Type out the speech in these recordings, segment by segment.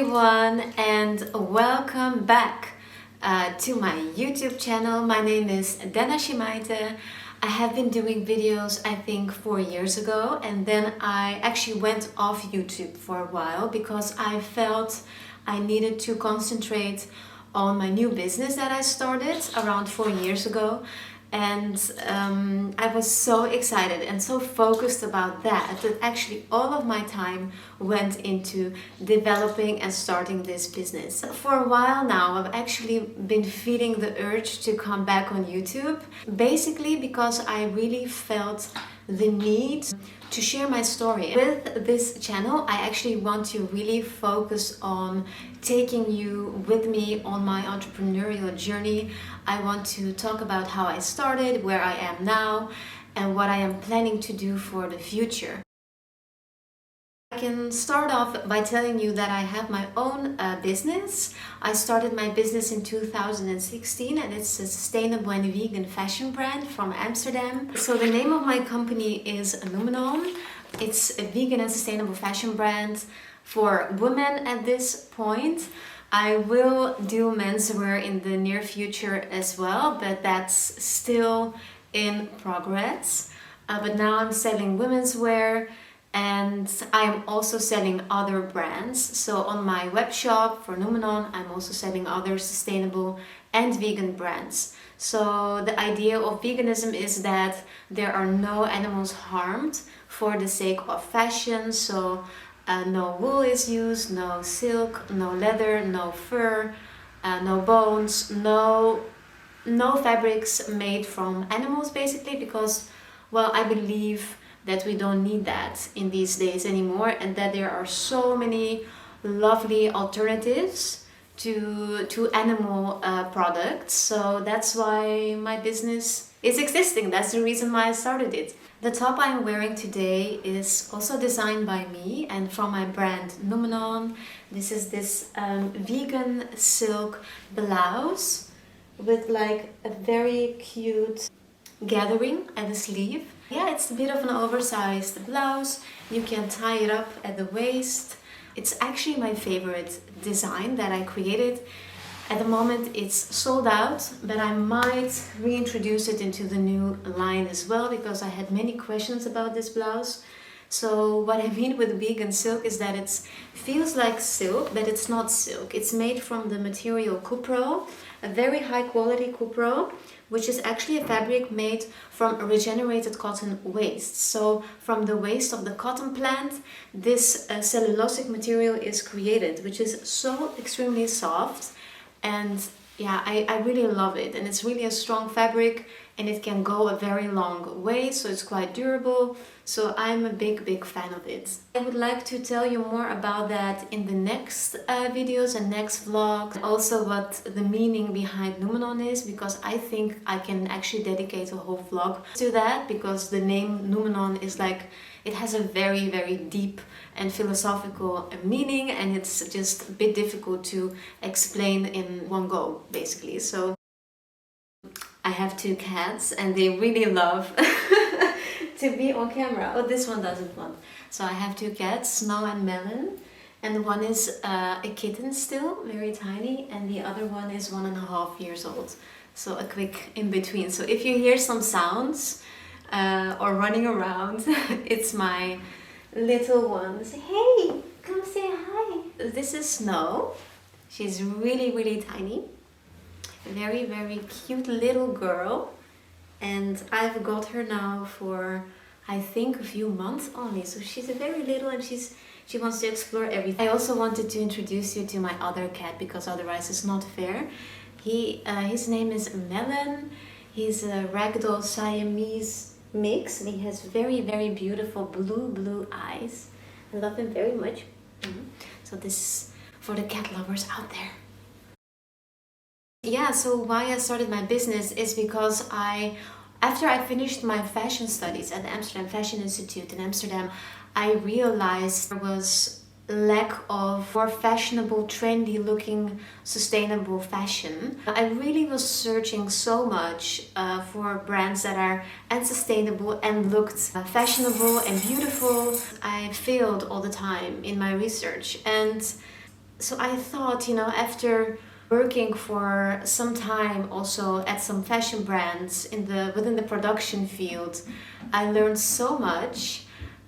everyone, and welcome back to my YouTube channel. My name is Dana Shimaite. I have been doing videos I think 4 years ago, and then I actually went off YouTube for a while because I felt I needed to concentrate on my new business that I started around 4 years ago. And I was so excited and so focused about that actually all of my time went into developing and starting this business. For a while now, I've actually been feeling the urge to come back on YouTube, basically because I really felt the need to share my story. With this channel, I actually want to really focus on taking you with me on my entrepreneurial journey. I want to talk about how I started, where I am now, and what I am planning to do for the future. I can start off by telling you that I have my own business. I started my business in 2016 and it's a sustainable and vegan fashion brand from Amsterdam. So the name of my company is Noumenon. It's a vegan and sustainable fashion brand for women at this point. I will do menswear in the near future as well, but that's still in progress. But now I'm selling women's wear, and I'm also selling other brands. So on my web shop for Noumenon, I'm also selling other sustainable and vegan brands. So the idea of veganism is that there are no animals harmed for the sake of fashion. So no wool is used, no silk, no leather, no fur, no bones, no fabrics made from animals, basically, because, well, I believe that we don't need that in these days anymore, and that there are so many lovely alternatives to animal products. So that's why my business is existing. That's the reason why I started it. The top I'm wearing today is also designed by me and from my brand Noumenon. This is this vegan silk blouse with like a very cute gathering at the sleeve. Yeah, it's a bit of an oversized blouse. You can tie it up at the waist. It's actually my favorite design that I created. At the moment it's sold out, but I might reintroduce it into the new line as well because I had many questions about this blouse. So what I mean with vegan silk is that it feels like silk, but it's not silk. It's made from the material cupro, a very high quality cupro, which is actually a fabric made from regenerated cotton waste. So from the waste of the cotton plant, this cellulosic material is created, which is so extremely soft. And yeah, I really love it, and it's really a strong fabric and it can go a very long way, so it's quite durable. So I'm a big fan of it. I would like to tell you more about that in the next videos and next vlogs. Also what the meaning behind Noumenon is, because I think I can actually dedicate a whole vlog to that, because the name Noumenon is like, it has a very deep and philosophical meaning, and it's just a bit difficult to explain in one go, basically. So I have 2 cats and they really love to be on camera. Oh, this one doesn't want. So I have 2 cats, Snow and Melon, and one is a kitten still, very tiny, and the other one is 1.5 years old. So a quick in between. So if you hear some sounds or running around, it's my little ones. Hey, come say hi. This is Snow. She's really tiny. Very cute little girl, and I've got her now for I think a few months only, so she's a very little and she wants to explore everything. I also wanted to introduce you to my other cat because otherwise it's not fair. His name is Melon. He's a ragdoll Siamese mix, and he has very beautiful blue eyes. I love him very much. So this is for the cat lovers out there. Yeah, so why I started my business is because after I finished my fashion studies at the Amsterdam Fashion Institute in Amsterdam, I realized there was lack of more fashionable, trendy looking, sustainable fashion. I really was searching so much for brands that are sustainable and looked fashionable and beautiful. I failed all the time in my research, and So I thought, after working for some time also at some fashion brands within the production field, I learned so much,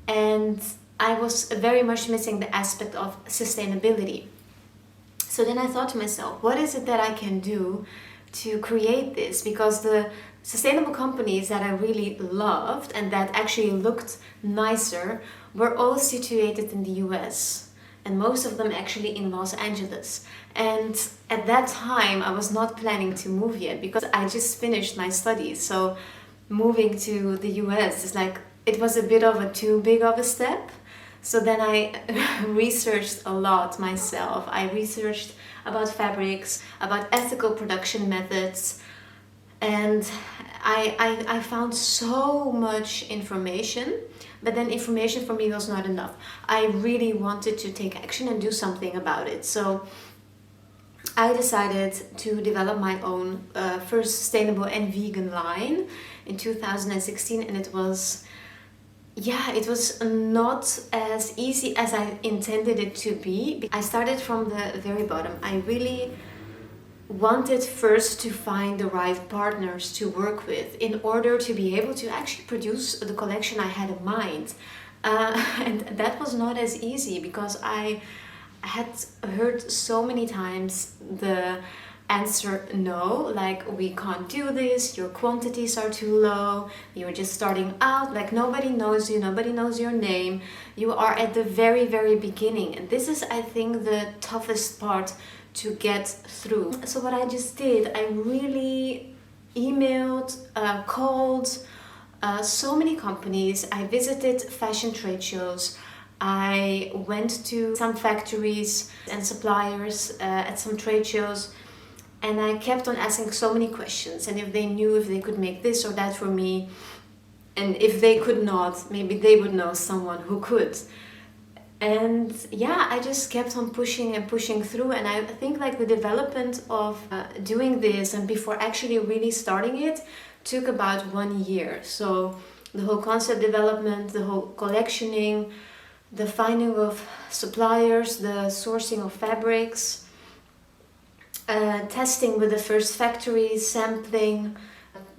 and I was very much missing the aspect of sustainability. So then I thought to myself, what is it that I can do to create this? Because the sustainable companies that I really loved and that actually looked nicer were all situated in the US, and most of them actually in Los Angeles. And at that time, I was not planning to move yet because I just finished my studies. So moving to the US is like, it was a bit of a too big of a step. So then I researched a lot myself. I researched about fabrics, about ethical production methods, and I found so much information, but then information for me was not enough. I really wanted to take action and do something about it. So I decided to develop my own first sustainable and vegan line in 2016, and it was not as easy as I intended it to be. I started from the very bottom. I really wanted first to find the right partners to work with in order to be able to actually produce the collection I had in mind. And that was not as easy because I had heard so many times the answer no, like, we can't do this, your quantities are too low, you're just starting out, like nobody knows you, nobody knows your name, you are at the very, very beginning. And this is, I think, the toughest part to get through. So what I just did, I really emailed, called so many companies. I visited fashion trade shows. I went to some factories and suppliers at some trade shows, and I kept on asking so many questions, and if they knew if they could make this or that for me, and if they could not, maybe they would know someone who could. And yeah, I just kept on pushing and pushing through, and I think like the development of doing this and before actually really starting it took about 1 year. So the whole concept development, the whole collectioning, the finding of suppliers, the sourcing of fabrics, testing with the first factories, sampling,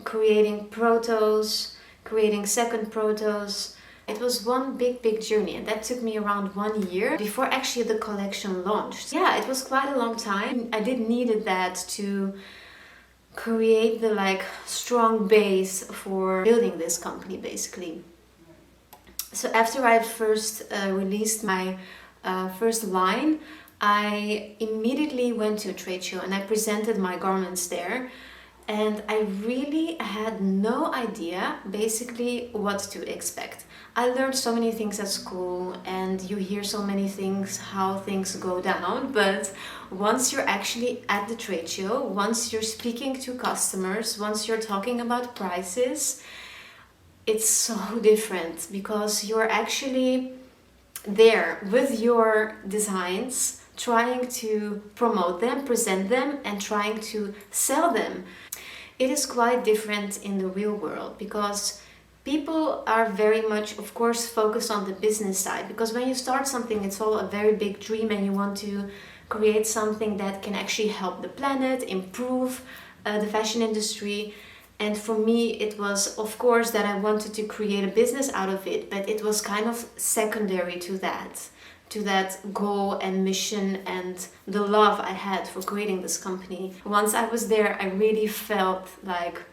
creating protos, creating second protos. It was one big journey, and that took me around 1 year before actually the collection launched. Yeah, it was quite a long time. I did needed that to create the strong base for building this company basically. So after I first released my first line, I immediately went to a trade show and I presented my garments there, and I really had no idea basically what to expect. I learned so many things at school, and you hear so many things, how things go down, but once you're actually at the trade show, once you're speaking to customers, once you're talking about prices, it's so different because you're actually there with your designs, trying to promote them, present them, and trying to sell them. It is quite different in the real world because people are very much, of course, focused on the business side, because when you start something, it's all a very big dream and you want to create something that can actually help the planet, improve the fashion industry. And for me, it was, of course, that I wanted to create a business out of it, but it was kind of secondary to that goal and mission and the love I had for creating this company. Once I was there, I really felt like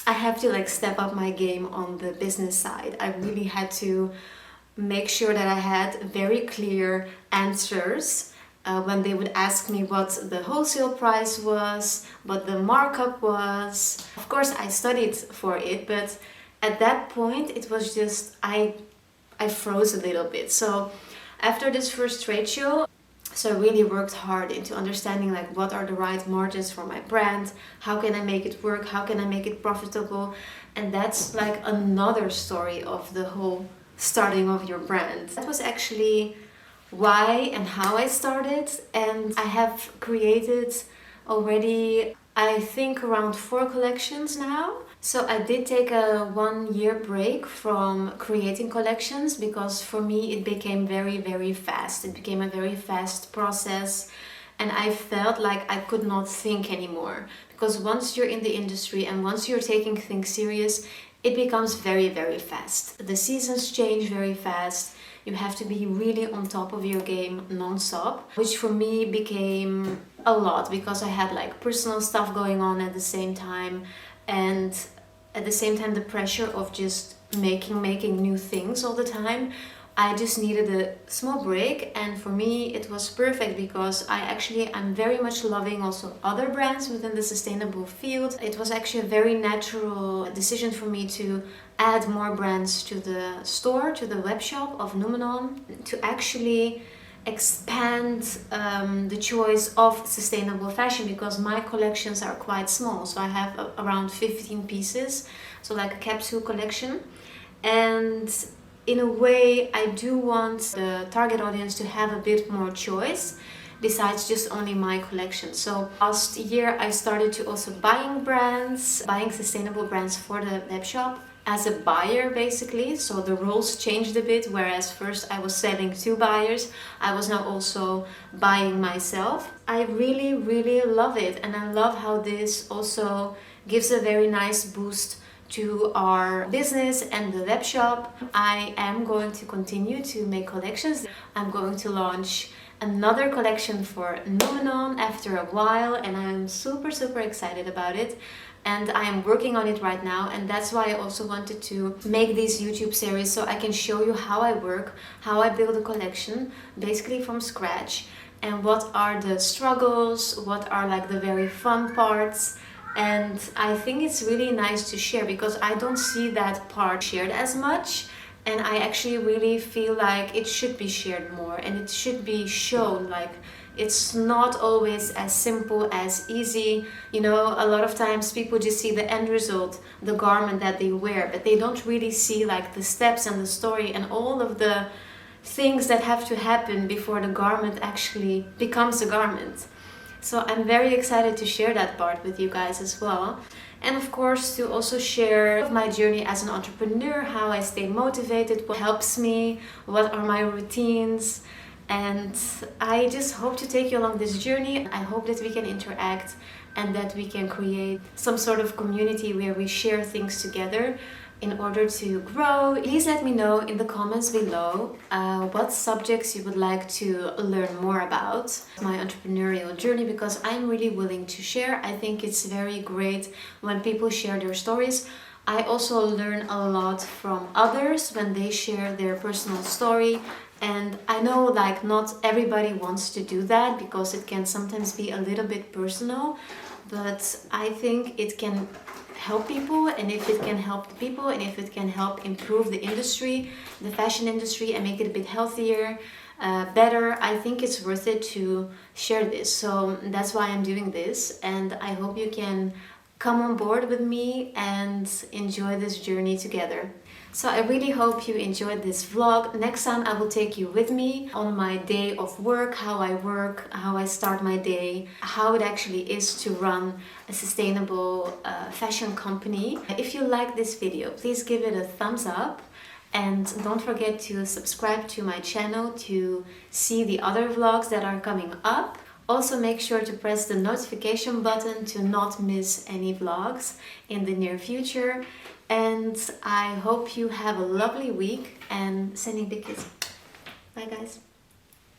I have to step up my game on the business side. I really had to make sure that I had very clear answers when they would ask me what the wholesale price was, what the markup was. Of course, I studied for it, but at that point, it was just, I froze a little bit. So after this first trade show, so I really worked hard into understanding what are the right margins for my brand, how can I make it work, how can I make it profitable. And that's another story of the whole starting of your brand. That was actually why and how I started, and I have created already, I think, around 4 collections now. So I did take a 1 year break from creating collections because for me it became very fast. It became a very fast process and I felt like I could not think anymore. Because once you're in the industry and once you're taking things serious, it becomes very fast. The seasons change very fast. You have to be really on top of your game non-stop, which for me became a lot because I had like personal stuff going on at the same time, and at the same time the pressure of just making new things all the time. I just needed a small break, and for me it was perfect because I'm very much loving also other brands within the sustainable field. It was actually a very natural decision for me to add more brands to the store, to the web shop of Noumenon, to actually expand the choice of sustainable fashion, because my collections are quite small. So I have around 15 pieces, so like a capsule collection. And in a way, I do want the target audience to have a bit more choice besides just only my collection. So last year I started to also buying sustainable brands for the web shop as a buyer basically. So the roles changed a bit, whereas first I was selling to buyers, I was now also buying myself. I really love it, and I love how this also gives a very nice boost to our business and the web shop. I am going to continue to make collections. I'm going to launch another collection for Noumenon after a while, and I'm super excited about it. And I am working on it right now, and that's why I also wanted to make these YouTube series so I can show you how I work, how I build a collection basically from scratch, and what are the struggles, what are like the very fun parts. And I think it's really nice to share because I don't see that part shared as much, and I actually really feel like it should be shared more and it should be shown. Like, it's not always as simple as easy. You know, a lot of times people just see the end result, the garment that they wear, but they don't really see like the steps and the story and all of the things that have to happen before the garment actually becomes a garment. So I'm very excited to share that part with you guys as well. And of course to also share my journey as an entrepreneur, how I stay motivated, what helps me, what are my routines. And I just hope to take you along this journey. I hope that we can interact and that we can create some sort of community where we share things together in order to grow. Please let me know in the comments below what subjects you would like to learn more about my entrepreneurial journey, because I'm really willing to share. I think it's very great when people share their stories. I also learn a lot from others when they share their personal story, and I know like not everybody wants to do that because it can sometimes be a little bit personal, but I think it can help people, and if it can help the people and if it can help improve the industry, the fashion industry, and make it a bit healthier, better, I think it's worth it to share this. So that's why I'm doing this, and I hope you can come on board with me and enjoy this journey together. So I really hope you enjoyed this vlog. Next time I will take you with me on my day of work, how I start my day, how it actually is to run a sustainable fashion company. If you like this video, please give it a thumbs up. And don't forget to subscribe to my channel to see the other vlogs that are coming up. Also make sure to press the notification button to not miss any vlogs in the near future. And I hope you have a lovely week, and sending big kisses. Bye guys.